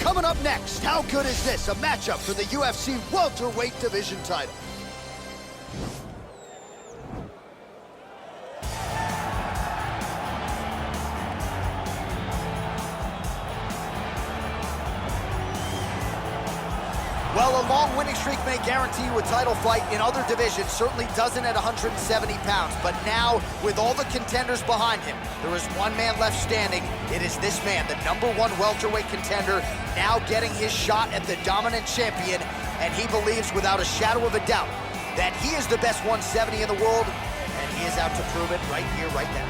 Coming up next, how good is this? A matchup for the UFC welterweight division title. Well, a long winning streak may guarantee you a title fight in other divisions, certainly doesn't at 170 pounds. But now, with all the contenders behind him, there is one man left standing. It is this man, the #1 welterweight contender, now getting his shot at the dominant champion. And he believes without a shadow of a doubt that he is the best 170 in the world, and he is out to prove it right here, right now.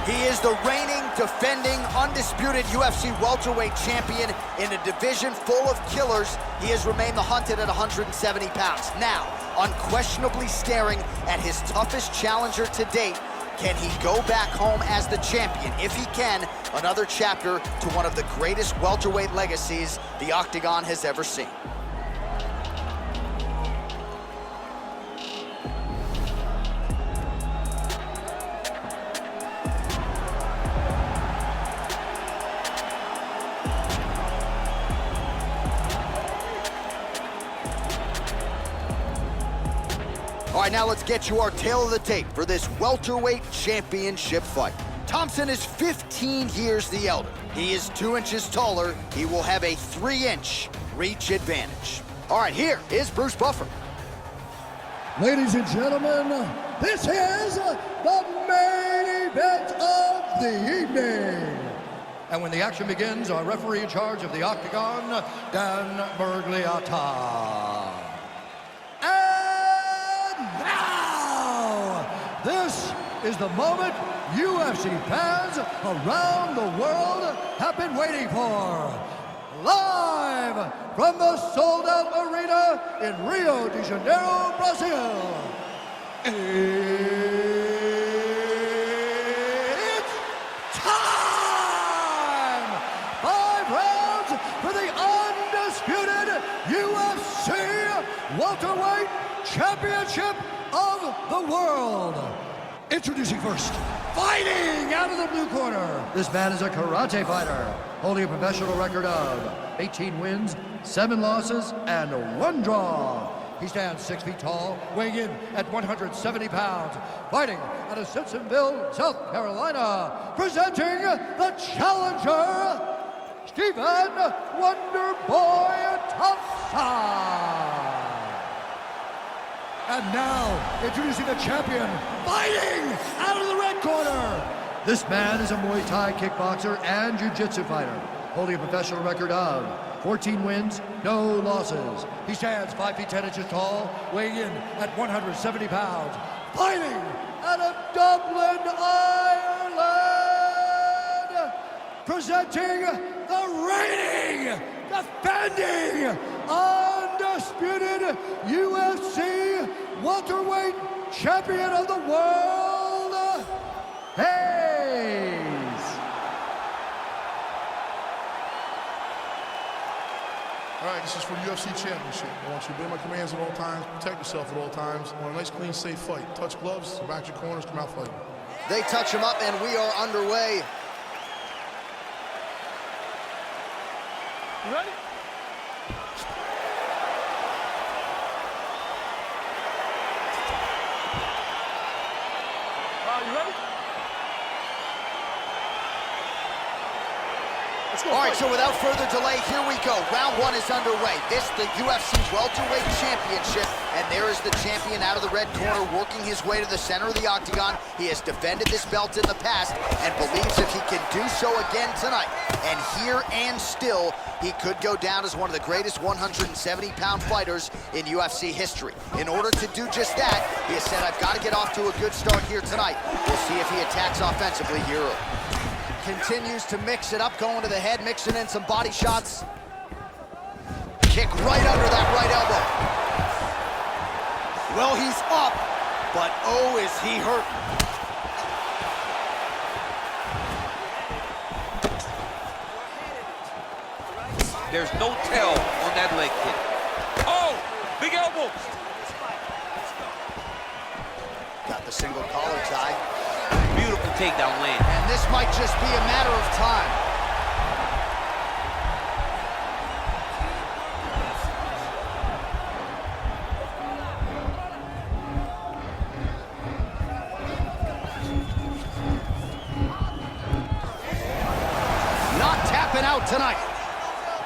He is the reigning, defending, undisputed UFC welterweight champion in a division full of killers. He has remained the hunted at 170 pounds. Now, unquestionably staring at his toughest challenger to date. Can he go back home as the champion? If he can, another chapter to one of the greatest welterweight legacies the Octagon has ever seen. All right, now let's get you our tale of the tape for this welterweight championship fight. Thompson is 15 years the elder. He is 2 inches taller. He will have a 3-inch reach advantage. All right, here is Bruce Buffer. Ladies and gentlemen, this is the main event of the evening. And when the action begins, our referee in charge of the Octagon, Dan Bergliata. This is the moment UFC fans around the world have been waiting for. Live from the sold-out arena in Rio de Janeiro, Brazil. It's time! 5 rounds for the undisputed UFC welterweight championship of the world. Introducing first, fighting out of the blue corner. This man is a karate fighter, holding a professional record of 18 wins, 7 losses, and 1 draw. He stands 6 feet tall, weighing in at 170 pounds, fighting out of Simpsonville, South Carolina. Presenting the challenger, Stephen Wonderboy Thompson. And now, introducing the champion, fighting out of the red corner. This man is a Muay Thai kickboxer and jiu-jitsu fighter, holding a professional record of 14 wins, no losses. He stands 5 feet 10 inches tall, weighing in at 170 pounds, fighting out of Dublin, Ireland. Presenting the reigning, defending, undisputed UFC welterweight champion of the world, Hayes. All right, this is for the UFC Championship. I want you to obey my commands at all times, protect yourself at all times. I want a nice, clean, safe fight. Touch gloves, back your corners, come out fighting. They touch him up, and we are underway. You ready? You ready? Let's go. All right, so without further delay, here we go. Round 1 is underway. This, the UFC Welterweight Championship, and there is the champion out of the red corner working his way to the center of the octagon. He has defended this belt in the past and believes if he can do so again tonight, and here and still, he could go down as one of the greatest 170-pound fighters in UFC history. In order to do just that, he has said, I've got to get off to a good start here tonight. We'll see if he attacks offensively here early. Continues to mix it up, going to the head, mixing in some body shots. Kick right under that right elbow. Well, he's up, but oh, is he hurt. There's no tell on that leg kick. Oh, big elbow. Got the single collar tie. Beautiful takedown land. And this might just be a matter of time. Not tapping out tonight.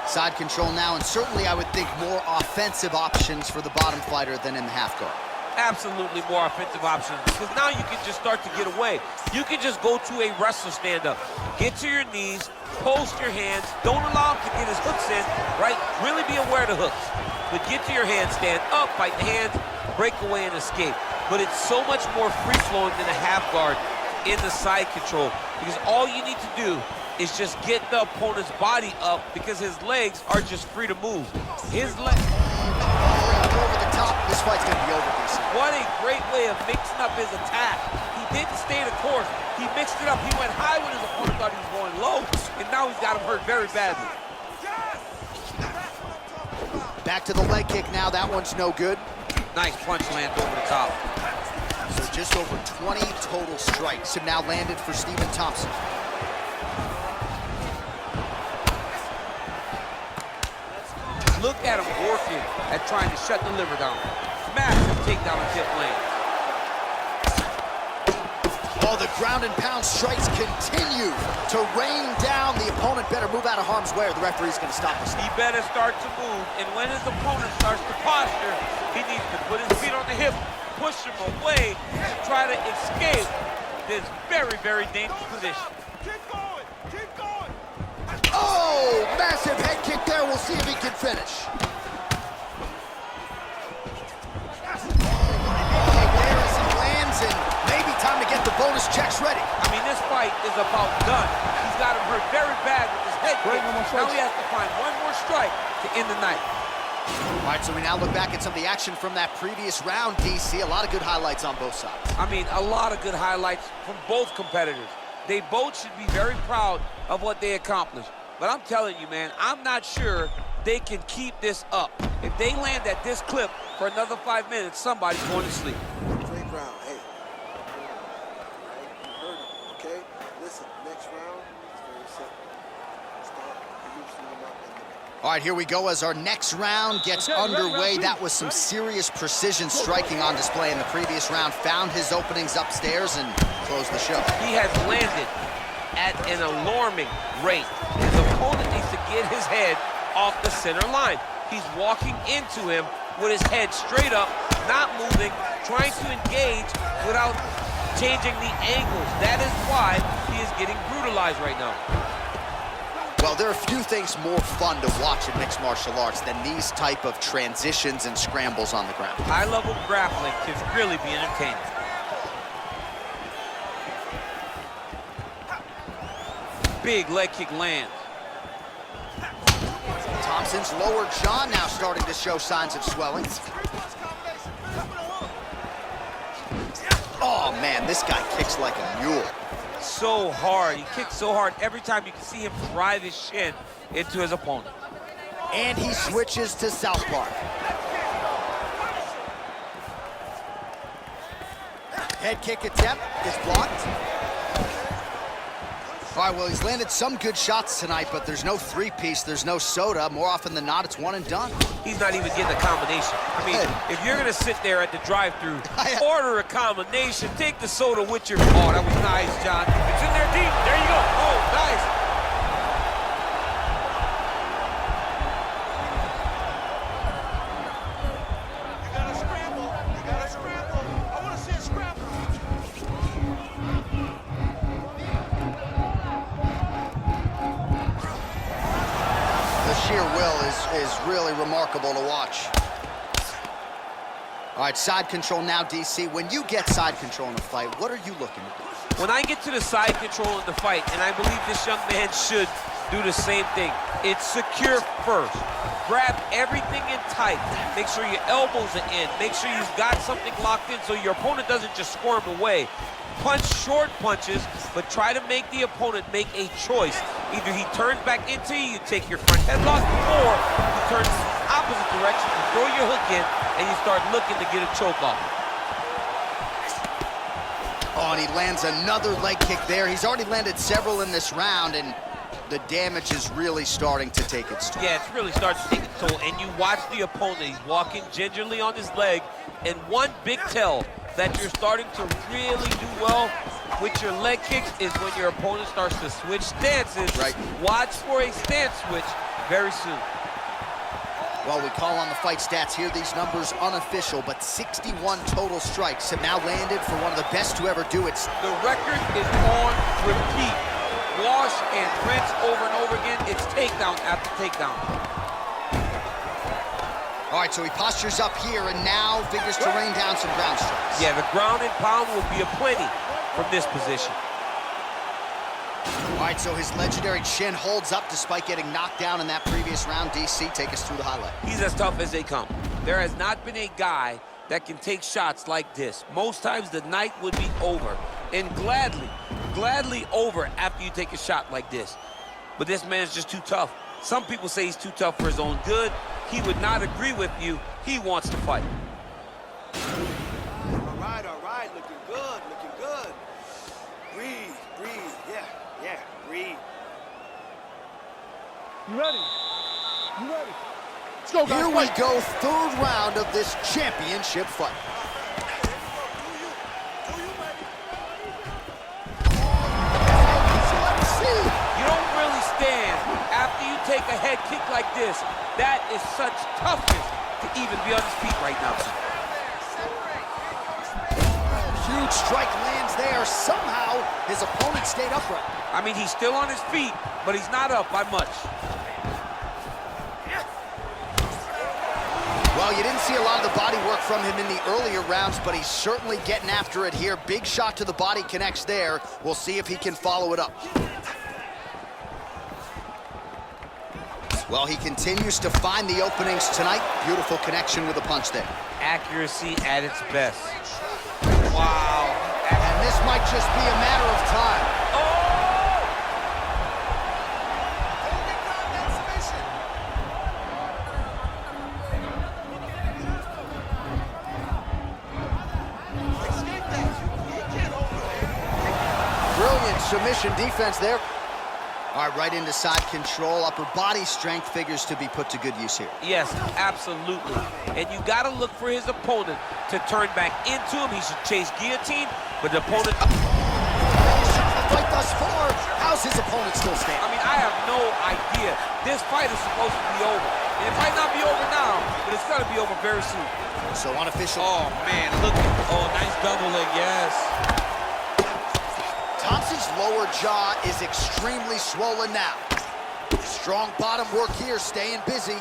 Side control now, and certainly I would think more offensive options for the bottom fighter than in the half guard. Absolutely more offensive options, because now you can just start to get away. You can just go to a wrestler stand-up. Get to your knees, post your hands, don't allow him to get his hooks in, right? Really be aware of the hooks. But get to your hands, stand up, fight the hands, break away and escape. But it's so much more free-flowing than a half guard in the side control, because all you need to do is just get the opponent's body up, because his legs are just free to move. His legs... Over the top, this fight's gonna be over, DC. What a great way of mixing up his attack. He didn't stay the course. He mixed it up. He went high when his opponent thought he was going low, and now he's got him hurt very badly. Back to the leg kick now. That one's no good. Nice punch lands over the top. So just over 20 total strikes have now landed for Stephen Thompson. Look at him working at trying to shut the liver down. Massive takedown and tip lane. Oh, the ground and pound strikes continue to rain down. The opponent better move out of harm's way, or the referee's going to stop this. He better start to move, and when his opponent starts to posture, he needs to put his feet on the hip, push him away to try to escape this very, very dangerous position. Keep going! Keep going! Oh, massive head kick there. We'll see if he can finish. Okay, where as he lands, and maybe time to get the bonus checks ready. I mean, this fight is about done. He's got him hurt very bad with his head kick. Now he has to find one more strike to end the night. All right, so we now look back at some of the action from that previous round, DC. A lot of good highlights on both sides. I mean, a lot of good highlights from both competitors. They both should be very proud of what they accomplished. But I'm telling you, man, I'm not sure they can keep this up. If they land at this clip for another 5 minutes, somebody's going to sleep. Straight round, hey. You heard it, okay? Listen, next round is very simple. Start loosening them up in the middle. All right, here we go as our next round gets underway. That was some serious precision striking on display in the previous round. Found his openings upstairs and closed the show. He has landed at an alarming rate. His opponent needs to get his head off the center line. He's walking into him with his head straight up, not moving, trying to engage without changing the angles. That is why he is getting brutalized right now. Well, there are few things more fun to watch in mixed martial arts than these type of transitions and scrambles on the ground. High-level grappling can really be entertaining. Big leg kick lands. Thompson's lower jaw now starting to show signs of swelling. Oh, man, this guy kicks like a mule. So hard. He kicks so hard every time you can see him drive his shin into his opponent. And he switches to southpaw. Head kick attempt is blocked. All right, well, he's landed some good shots tonight, but there's no three-piece, there's no soda. More often than not, it's one and done. He's not even getting a combination. I mean, if you're gonna sit there at the drive-thru, order a combination, take the soda with your... Oh, that was nice, John. It's in there deep. There you go. Oh, nice. You gotta scramble. You gotta scramble. I wanna see a scramble. The sheer will is really remarkable to watch. All right, side control now, DC. When you get side control in a fight, what are you looking to do? When I get to the side control in the fight, and I believe this young man should do the same thing, it's secure first. grab everything in tight. Make sure your elbows are in. Make sure you've got something locked in so your opponent doesn't just squirm away. Punch short punches, but try to make the opponent make a choice. Either he turns back into you, you take your front headlock, or you turn the opposite direction, you throw your hook in, and you start looking to get a choke off. Oh, and he lands another leg kick there. He's already landed several in this round, and the damage is really starting to take its toll. Yeah, it's really starting to take its toll, and you watch the opponent. He's walking gingerly on his leg, and one big tell that you're starting to really do well with your leg kicks is when your opponent starts to switch stances. Right. Watch for a stance switch very soon. Well, we call on the fight stats here. These numbers unofficial, but 61 total strikes have now landed for one of the best to ever do it. The record is on repeat. Wash and rinse over and over again. It's takedown after takedown. All right, so he postures up here and now figures to rain down some ground strikes. Yeah, the ground and pound will be aplenty from this position. All right, so his legendary chin holds up despite getting knocked down in that previous round. DC, take us through the highlight. He's as tough as they come. There has not been a guy that can take shots like this. Most times the night would be over, and gladly over after you take a shot like this. But this man's just too tough. Some people say he's too tough for his own good. He would not agree with you. He wants to fight. All right, looking good. Breathe, yeah, breathe. You ready? Let's go, guys. Here we go, third round of this championship fight. You don't really stand after you take a head kick like this. That is such toughness to even be on his feet right now. Huge strike lands there. Somehow, his opponent stayed upright. I mean, he's still on his feet, but he's not up by much. Well, you didn't see a lot of the body work from him in the earlier rounds, but he's certainly getting after it here. Big shot to the body connects there. We'll see if he can follow it up. Well, he continues to find the openings tonight. Beautiful connection with a punch there. Accuracy at its best. Wow. And this might just be a matter of time. Brilliant submission defense there. All right, right into side control. Upper body strength figures to be put to good use here. Yes, absolutely. And you got to look for his opponent to turn back into him. He should chase guillotine, but the opponent... Fight thus far, how's his opponent still standing? I mean, I have no idea. This fight is supposed to be over. And it might not be over now, but it's going to be over very soon. So unofficial. Oh, man, look. Oh, nice double leg, yes. Thompson's lower jaw is extremely swollen now. Strong bottom work here, staying busy.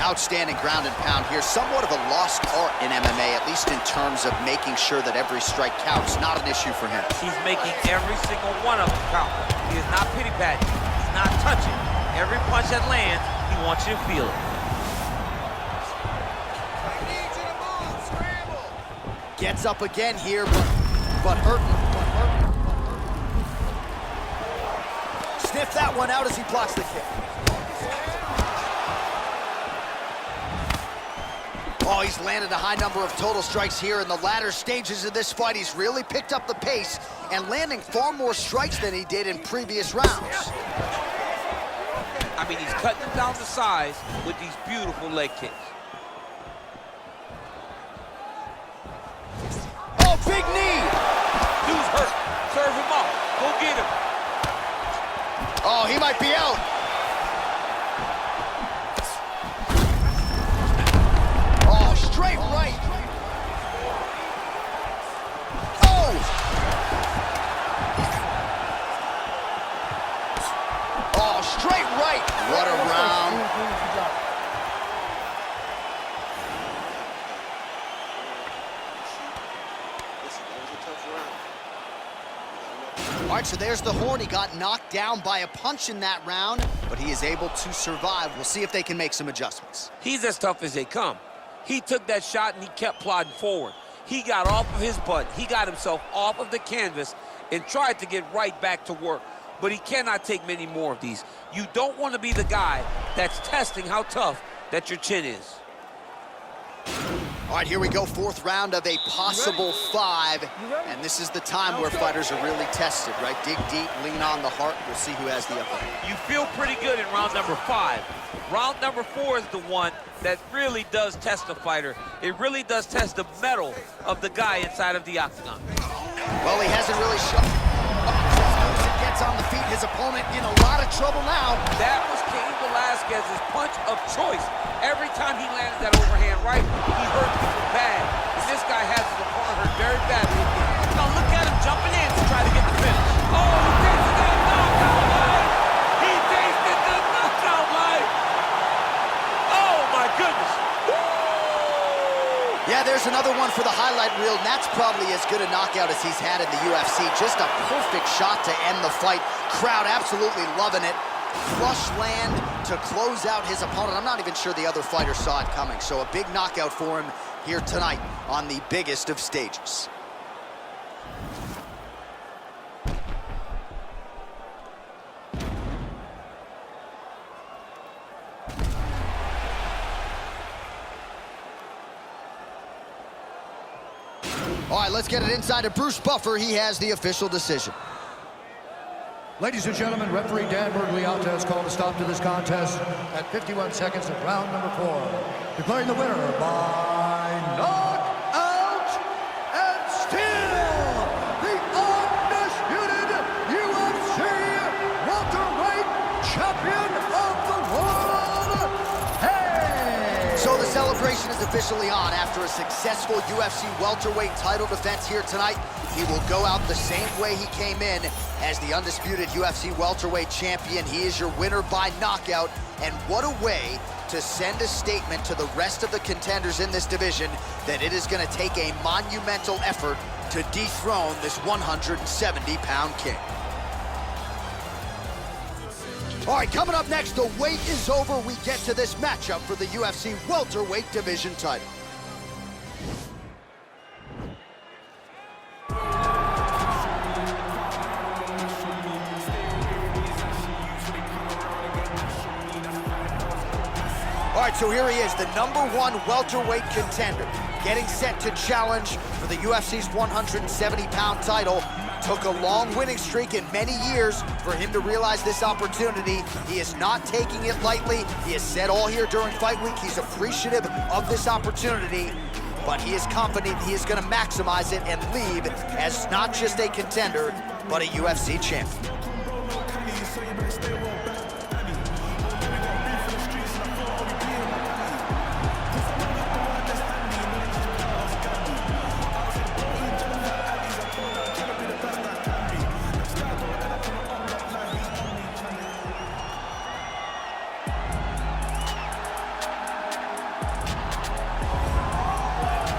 Outstanding ground and pound here. Somewhat of a lost art in MMA, at least in terms of making sure that every strike counts. Not an issue for him. He's making every single one of them count. He is not pity-patting. He's not touching. Every punch that lands, he wants you to feel it. Gets up again here, but hurting. Sniff that one out as he blocks the kick. Oh, he's landed a high number of total strikes here in the latter stages of this fight. He's really picked up the pace and landing far more strikes than he did in previous rounds. I mean, he's cutting them down to size with these beautiful leg kicks. Oh, big knee! Dude's hurt. Serve him up. Go get him. Oh, he might be out. Oh, straight right. Oh! Oh, straight right. What a round. All right, so there's the horn. He got knocked down by a punch in that round. but he is able to survive. We'll see if they can make some adjustments. He's as tough as they come. He took that shot and he kept plodding forward. He got off of his butt. He got himself off of the canvas and tried to get right back to work. But he cannot take many more of these. You don't want to be the guy that's testing how tough that your chin is. All right, here we go, fourth round of a possible 5. And this is the time where fighters are really tested, right? Dig deep, lean on the heart. We'll see who has the upper hand. You feel pretty good in round number 5. Round number 4 is the one that really does test a fighter. It really does test the mettle of the guy inside of the octagon. Well, he hasn't really shown. Gets on the feet, his opponent in a lot of trouble now. That was Cain Velasquez's punch of choice. Every time he landed that overhand right, he hurt people bad. And this guy has his opponent hurt very badly. Now look at him jumping in to try to get the finish. Oh, he tasted that knockout life! He tasted the knockout life! Oh my goodness! Yeah, there's another one for the highlight reel, and that's probably as good a knockout as he's had in the UFC. Just a perfect shot to end the fight. Crowd absolutely loving it. Flush land to close out his opponent. I'm not even sure the other fighter saw it coming. So a big knockout for him here tonight on the biggest of stages. All right, let's get it inside to Bruce Buffer. He has the official decision. Ladies and gentlemen, referee Dan Bergliata has called a stop to this contest at 51 seconds of round number 4. Declaring the winner by knockout and still the undisputed UFC welterweight champion of the world. Hey! So the celebration is officially on. After a successful UFC welterweight title defense here tonight, he will go out the same way he came in as the undisputed UFC welterweight champion. He is your winner by knockout, and what a way to send a statement to the rest of the contenders in this division that it is going to take a monumental effort to dethrone this 170-pound king. All right, coming up next, the wait is over. We get to this matchup for the UFC welterweight division title. All right, so here he is, the #1 welterweight contender, getting set to challenge for the UFC's 170-pound title. Took a long winning streak in many years for him to realize this opportunity. He is not taking it lightly. He has said all here during fight week he's appreciative of this opportunity, but he is confident he is going to maximize it and leave as not just a contender, but a UFC champion.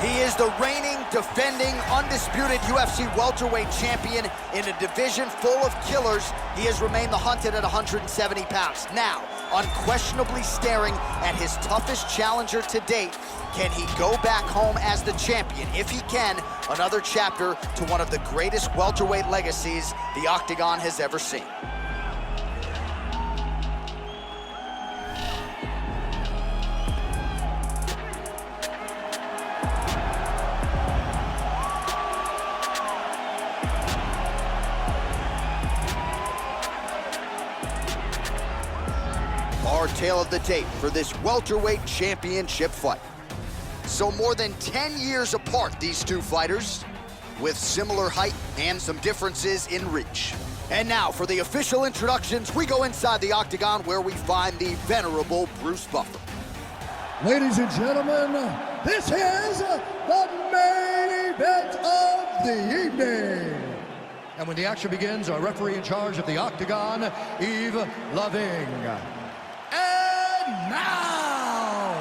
He is the reigning, defending, undisputed UFC welterweight champion in a division full of killers. He has remained the hunted at 170 pounds. Now, unquestionably staring at his toughest challenger to date. Can he go back home as the champion? If he can, another chapter to one of the greatest welterweight legacies the Octagon has ever seen. Our tale of the tape for this welterweight championship fight. So more than 10 years apart, these two fighters, with similar height and some differences in reach. And now for the official introductions, we go inside the Octagon where we find the venerable Bruce Buffer. Ladies and gentlemen, this is the main event of the evening. And when the action begins, our referee in charge of the Octagon, Yves Loving. And now,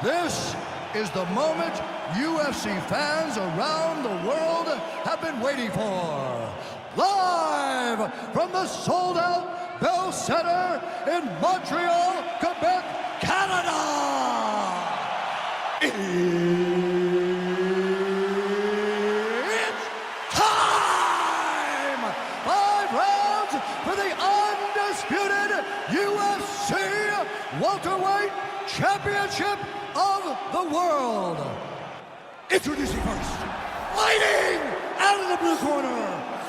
this is the moment UFC fans around the world have been waiting for. Live from the sold-out Bell Center in Montreal, Quebec, Canada. It's time! 5 rounds for the undisputed UFC Welterweight Championship of the World. Introducing first, fighting out of the blue corner.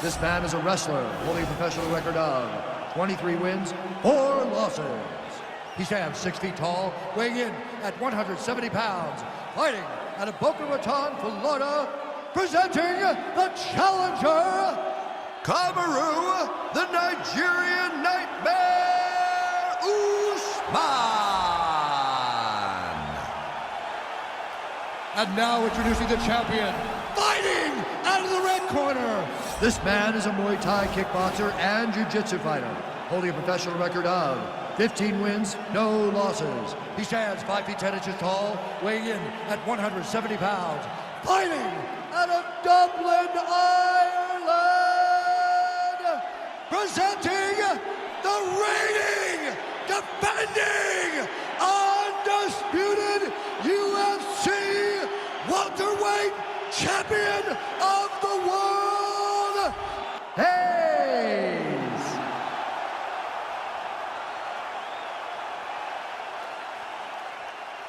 This man is a wrestler holding a professional record of 23 wins, 4 losses. He stands 6 feet tall, weighing in at 170 pounds, fighting out of Boca Raton, Florida, presenting the challenger, Kamaru, the Nigerian Nightmare Usman. And now introducing the champion, fighting out of the red corner. This man is a Muay Thai kickboxer and jiu-jitsu fighter, holding a professional record of 15 wins, no losses. He stands 5 feet 10 inches tall, weighing in at 170 pounds, fighting out of Dublin, Ireland, presenting the reigning, defending, undisputed UFC welterweight champion of the world, Hayes.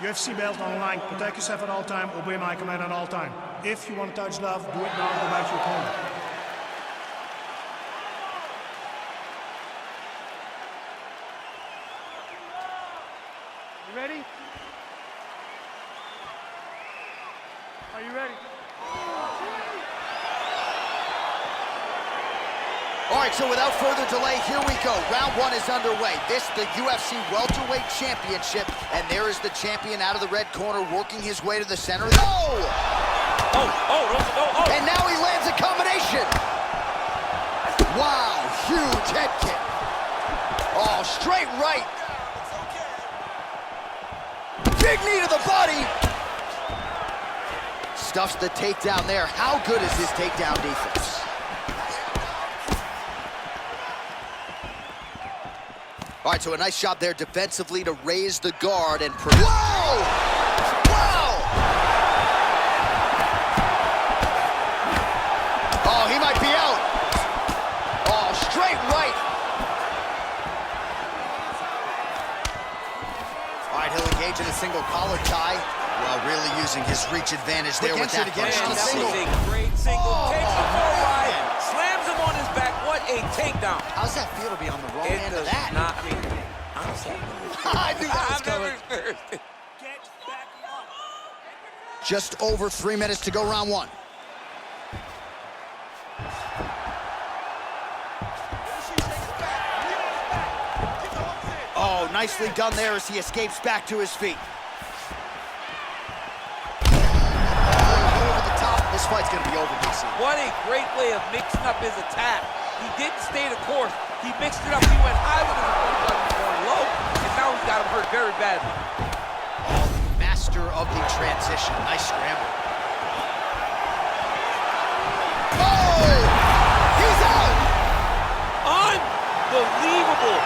UFC belt online. Protect yourself at all time. Obey my command at all time. If you want to touch love, do it now. Go back to your corner. You ready? Are you ready? All right, so without further delay, here we go. Round 1 is underway. This, the UFC Welterweight Championship, and there is the champion out of the red corner working his way to the center. Oh! And now he lands a combination. Wow, huge head kick. Oh, straight right. Big knee to the body. Stuffs the takedown there. How good is his takedown defense? All right, so a nice shot there defensively to raise the guard and... Whoa! Wow! Oh, he might be out. Oh, straight right. All right, he'll engage in a single collar tie. Well, really using his reach advantage there with that punch. That was a great single. Takes him for a ride, slams him on his back. What a takedown. How's that feel to be on the wrong end of that? Not, I mean, honestly, I knew that was coming. Get back up. Just over 3 minutes to go, round 1. Oh, nicely done there as he escapes back to his feet. Over the top. This fight's gonna be over, DC. what a great way of mixing up his attack. He didn't stay the course. He mixed it up. He went high with his opponent, he was going low, and now he's got him hurt very badly. Oh, master of the transition. Nice scramble. Oh! He's out! Unbelievable.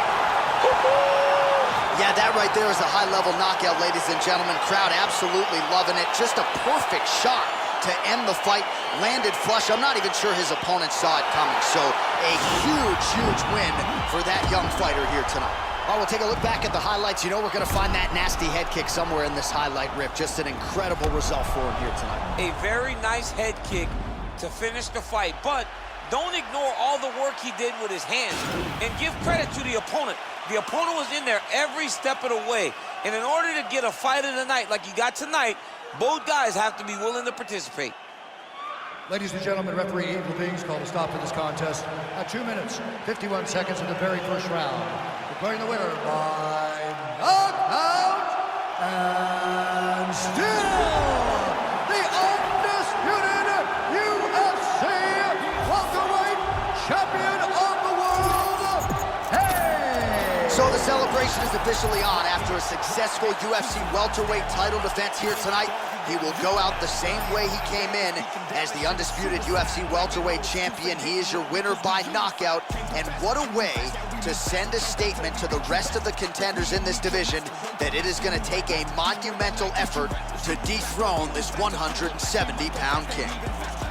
Yeah, that right there is a high-level knockout, ladies and gentlemen. Crowd absolutely loving it. Just a perfect shot to end the fight. Landed flush. I'm not even sure his opponent saw it coming. So a huge, huge win for that young fighter here tonight. All right, we'll take a look back at the highlights. You know we're going to find that nasty head kick somewhere in this highlight rip. Just an incredible result for him here tonight. A very nice head kick to finish the fight, but don't ignore all the work he did with his hands, and give credit to the opponent. The opponent was in there every step of the way, and in order to get a fight of the night like you got tonight, both guys have to be willing to participate. Ladies and gentlemen, referee Evil Things called a stop to this contest at 2 minutes, 51 seconds in the very first round. Declaring the winner by knockout, and still the undisputed UFC welterweight champion of the world, Hayes. So the celebration is officially on after a successful UFC welterweight title defense here tonight. He will go out the same way he came in as the undisputed UFC welterweight champion. He is your winner by knockout, and what a way to send a statement to the rest of the contenders in this division that it is going to take a monumental effort to dethrone this 170-pound king.